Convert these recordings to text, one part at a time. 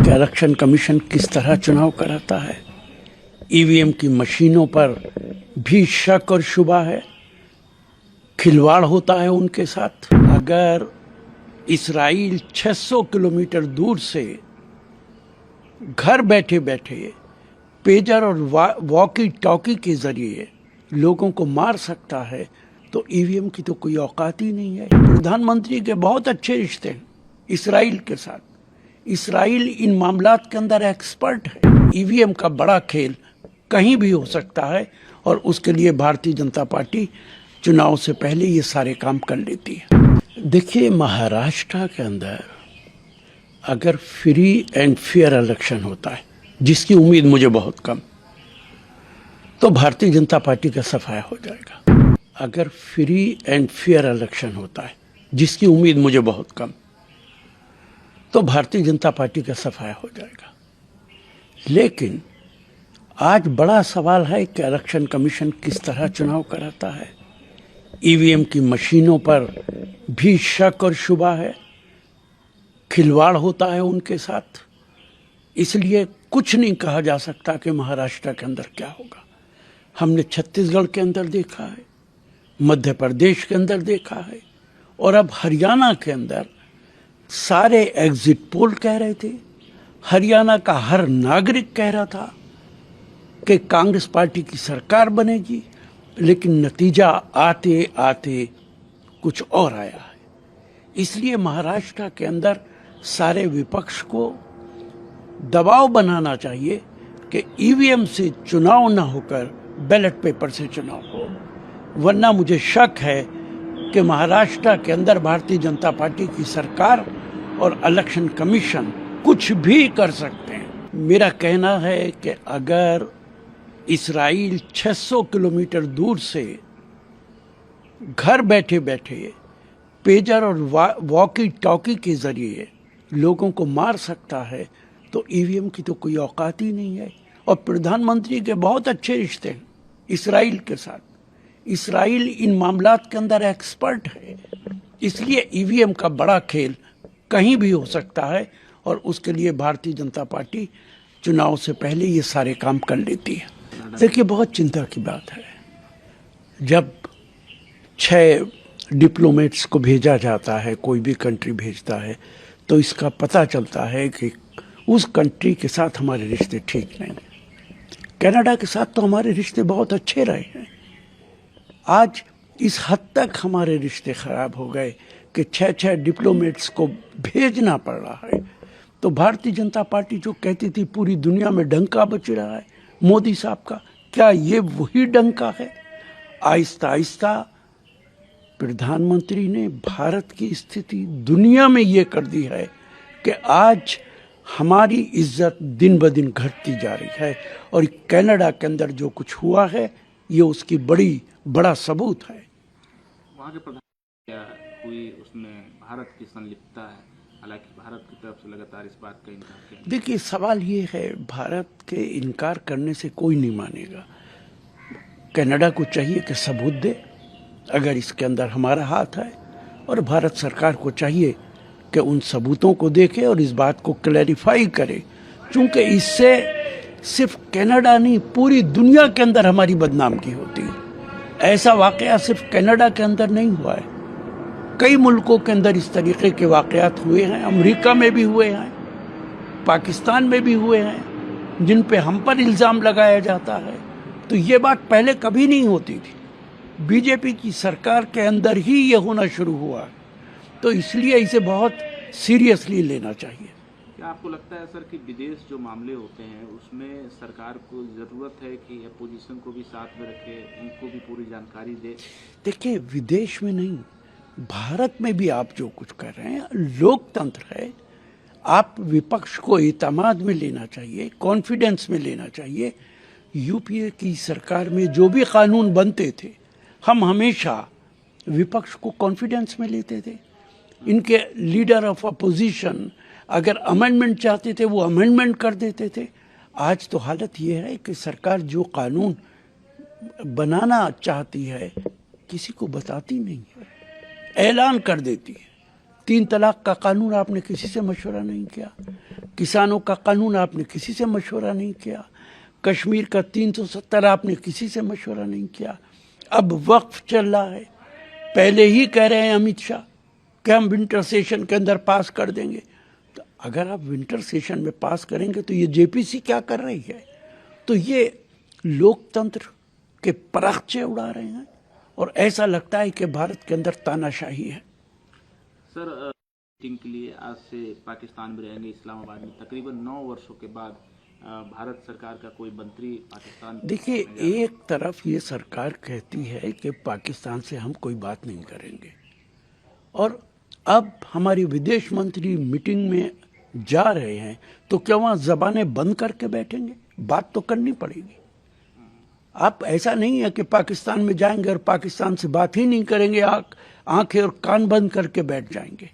कि election commission किस तरह चुनाव कराता है। ईवीएम की मशीनों पर भी शक और शुबा है, खिलवाड़ होता है उनके साथ। अगर इस्राइल 600 किलोमीटर दूर से घर बैठे बैठे पेजर और वॉकी टॉकी के जरिए लोगों को मार सकता है तो ईवीएम की तो कोई औकात ही नहीं है। प्रधानमंत्री के बहुत अच्छे रिश्ते हैं इस्राइल के साथ। इस्राइल इन मामलात के अंदर एक्सपर्ट है। ईवीएम का बड़ा खेल कहीं भी हो सकता है और उसके लिए भारतीय जनता पार्टी चुनाव से पहले ये सारे काम कर लेती है। देखिए, महाराष्ट्र के अंदर अगर फ्री एंड फेयर इलेक्शन होता है, जिसकी उम्मीद मुझे बहुत कम, तो भारतीय जनता पार्टी का सफाया हो जाएगा। अगर फ्री एंड फेयर इलेक्शन होता है, जिसकी उम्मीद मुझे बहुत कम, तो भारतीय जनता पार्टी का सफाया हो जाएगा। लेकिन आज बड़ा सवाल है कि इलेक्शन कमीशन किस तरह चुनाव कराता है। ईवीएम की मशीनों पर भी शक और शुबा है, खिलवाड़ होता है उनके साथ। इसलिए कुछ नहीं कहा जा सकता कि महाराष्ट्र के अंदर क्या होगा। हमने छत्तीसगढ़ के अंदर देखा है, मध्य प्रदेश के अंदर देखा है, और अब हरियाणा के अंदर सारे एग्जिट पोल कह रहे थे, हरियाणा का हर नागरिक कह रहा था कि कांग्रेस पार्टी की सरकार बनेगी, लेकिन नतीजा आते आते कुछ और आया है। इसलिए महाराष्ट्र के अंदर सारे विपक्ष को दबाव बनाना चाहिए कि ईवीएम से चुनाव ना होकर बैलेट पेपर से चुनाव हो, वरना मुझे शक है कि महाराष्ट्र के अंदर भारतीय जनता पार्टी की सरकार और इलेक्शन कमीशन कुछ भी कर सकते हैं। मेरा कहना है कि अगर इस्राइल 600 किलोमीटर दूर से घर बैठे बैठे पेजर और वॉकी टॉकी के जरिए लोगों को मार सकता है तो ईवीएम की तो कोई औकात ही नहीं है। और प्रधानमंत्री के बहुत अच्छे रिश्ते हैं इस्राइल के साथ। इस्राइल इन मामलात के अंदर एक्सपर्ट है। इसलिए ईवीएम का बड़ा खेल कहीं भी हो सकता है और उसके लिए भारतीय जनता पार्टी चुनाव से पहले ये सारे काम कर लेती है। देखिए, बहुत चिंता की बात है जब 6 डिप्लोमेट्स को भेजा जाता है, कोई भी कंट्री भेजता है, तो इसका पता चलता है कि उस कंट्री के साथ हमारे रिश्ते ठीक नहीं हैं। कनाडा के साथ तो हमारे रिश्ते बहुत अच्छे रहे हैं। आज इस हद तक हमारे रिश्ते खराब हो गए कि 6 डिप्लोमेट्स को भेजना पड़ रहा है। तो भारतीय जनता पार्टी जो कहती थी पूरी दुनिया में डंका बज रहा है मोदी साहब का, क्या ये वही डंका है? आहिस्ता आहिस्ता प्रधानमंत्री ने भारत की स्थिति दुनिया में ये कर दी है कि आज हमारी इज्जत दिन ब दिन घटती जा रही है। और कनाडा के अंदर जो कुछ हुआ है ये उसकी बड़ा सबूत है। वहाँ के प्रधान क्या हुई उसमें भारत की संलिप्तता है, हालांकि भारत की तरफ से लगातार इस बात का इनकार किया। देखिए, सवाल ये है, भारत के इनकार करने से कोई नहीं मानेगा। कनाडा को चाहिए कि सबूत दे अगर इसके अंदर हमारा हाथ है, और भारत सरकार को चाहिए कि उन सबूतों को देखे और इस बात को क्लैरिफाई करे, क्योंकि इससे सिर्फ कनाडा नहीं पूरी दुनिया के अंदर हमारी बदनामी होती है। ऐसा वाकया सिर्फ कनाडा के अंदर नहीं हुआ है, कई मुल्कों के अंदर इस तरीके के वाकयात हुए हैं। अमेरिका में भी हुए हैं, पाकिस्तान में भी हुए हैं, जिन पे हम पर इल्ज़ाम लगाया जाता है। तो ये बात पहले कभी नहीं होती थी, बीजेपी की सरकार के अंदर ही ये होना शुरू हुआ। तो इसलिए इसे बहुत सीरियसली लेना चाहिए। क्या आपको लगता है सर कि विदेश जो मामले होते हैं उसमें सरकार को ज़रूरत है कि अपोजिशन को भी साथ में रखे, उनको भी पूरी जानकारी दे? देखिए, विदेश में नहीं, भारत में भी आप जो कुछ कर रहे हैं, लोकतंत्र है, आप विपक्ष को एतमाद में लेना चाहिए, कॉन्फिडेंस में लेना चाहिए। यूपीए की सरकार में जो भी कानून बनते थे, हम हमेशा विपक्ष को कॉन्फिडेंस में लेते थे। इनके लीडर ऑफ अपोजिशन अगर अमेंडमेंट चाहते थे वो अमेंडमेंट कर देते थे। आज तो हालत ये है कि सरकार जो कानून बनाना चाहती है किसी को बताती नहीं है, ऐलान कर देती है। 3 तलाक का कानून आपने किसी से मशवरा नहीं किया, किसानों का कानून आपने किसी से मशवरा नहीं किया, कश्मीर का 370 आपने किसी से मशवरा नहीं किया। अब वक्फ चल रहा है, पहले ही कह रहे हैं अमित शाह कि हम विंटर सेशन के अंदर पास कर देंगे। तो अगर आप विंटर सेशन में पास करेंगे तो ये जेपीसी क्या कर रही है? तो ये लोकतंत्र के परागचे उड़ा रहे हैं और ऐसा लगता है कि भारत के अंदर तानाशाही है। सर, मीटिंग के लिए आज से पाकिस्तान में रहेंगे, इस्लामाबाद में। तकरीबन 9 वर्षों के बाद भारत सरकार का कोई मंत्री पाकिस्तान। देखिए, एक तरफ ये सरकार कहती है कि पाकिस्तान से हम कोई बात नहीं करेंगे, और अब हमारी विदेश मंत्री मीटिंग में जा रहे हैं, तो क्या वहाँ जबानें बंद करके बैठेंगे? बात तो करनी पड़ेगी। आप ऐसा नहीं है कि पाकिस्तान में जाएंगे और पाकिस्तान से बात ही नहीं करेंगे, आंखें और कान बंद करके बैठ जाएंगे।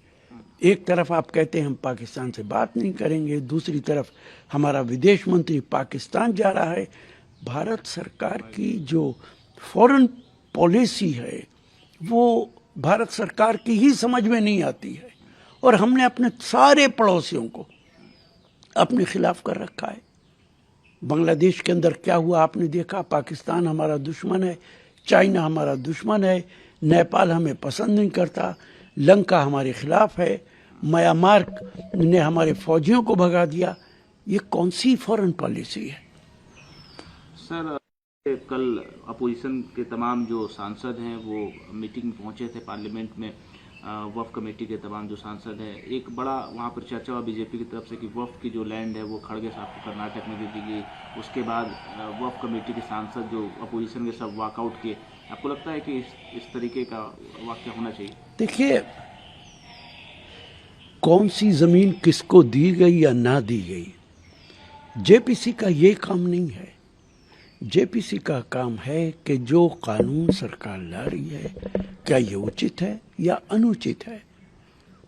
एक तरफ आप कहते हैं हम पाकिस्तान से बात नहीं करेंगे, दूसरी तरफ हमारा विदेश मंत्री पाकिस्तान जा रहा है। भारत सरकार की जो फॉरेन पॉलिसी है वो भारत सरकार की ही समझ में नहीं आती है, और हमने अपने सारे पड़ोसियों को अपने खिलाफ कर रखा है। बांग्लादेश के अंदर क्या हुआ आपने देखा। पाकिस्तान हमारा दुश्मन है, चाइना हमारा दुश्मन है, नेपाल हमें पसंद नहीं करता, लंका हमारे खिलाफ है, म्यांमार ने हमारे फौजियों को भगा दिया। ये कौन सी फॉरेन पॉलिसी है? सर, कल अपोजिशन के तमाम जो सांसद हैं वो मीटिंग में पहुंचे थे पार्लियामेंट में। वफ़ कमेटी के तमाम जो सांसद हैं, एक बड़ा वहाँ पर चर्चा हुआ बीजेपी की तरफ से कि वफ़ की जो लैंड है वो खड़गे साहब को कर्नाटक में दे दी गई। उसके बाद वफ़ कमेटी के सांसद जो अपोजिशन के सब वॉकआउट किए। आपको लगता है कि इस तरीके का वाक़या होना चाहिए? देखिए, कौन सी जमीन किसको दी गई या ना दी गई, जेपीसी का ये काम नहीं है। जेपीसी का काम है कि जो कानून सरकार ला रही है, क्या ये उचित है या अनुचित है।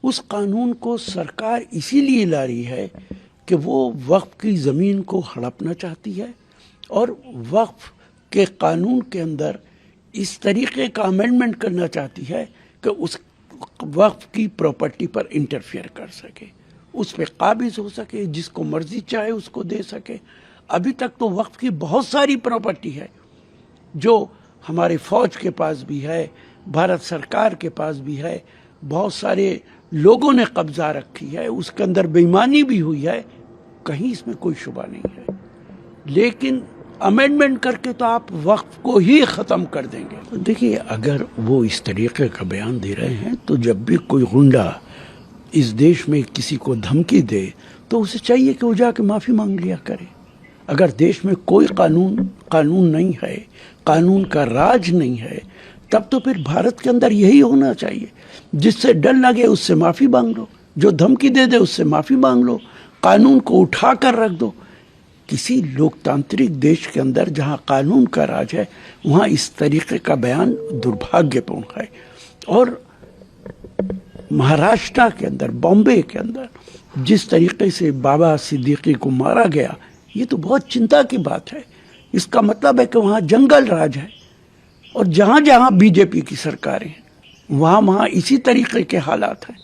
उस कानून को सरकार इसीलिए ला रही है कि वो वक्फ की ज़मीन को हड़पना चाहती है, और वक्फ के कानून के अंदर इस तरीके का अमेंडमेंट करना चाहती है कि उस वक्फ की प्रॉपर्टी पर इंटरफेयर कर सके, उस पर काबिज हो सके, जिसको मर्जी चाहे उसको दे सके। अभी तक तो वक्फ की बहुत सारी प्रॉपर्टी है जो हमारे फौज के पास भी है, भारत सरकार के पास भी है, बहुत सारे लोगों ने कब्जा रखी है, उसके अंदर बेईमानी भी हुई है, कहीं इसमें कोई शुबा नहीं है। लेकिन अमेंडमेंट करके तो आप वक्फ को ही ख़त्म कर देंगे। तो देखिए, अगर वो इस तरीके का बयान दे रहे हैं तो जब भी कोई गुंडा इस देश में किसी को धमकी दे तो उसे चाहिए कि वो जाके माफ़ी मांग लिया करे। अगर देश में कोई कानून नहीं है, कानून का राज नहीं है, तब तो फिर भारत के अंदर यही होना चाहिए, जिससे डर लगे उससे माफ़ी मांग लो, जो धमकी दे दे उससे माफ़ी मांग लो, कानून को उठा कर रख दो। किसी लोकतांत्रिक देश के अंदर जहाँ कानून का राज है वहाँ इस तरीके का बयान दुर्भाग्यपूर्ण है। और महाराष्ट्र के अंदर, बॉम्बे के अंदर जिस तरीके से बाबा सिद्दीकी को मारा गया, ये तो बहुत चिंता की बात है। इसका मतलब है कि वहाँ जंगल राज है, और जहाँ जहाँ बीजेपी की सरकारें हैं वहाँ इसी तरीके के हालात हैं।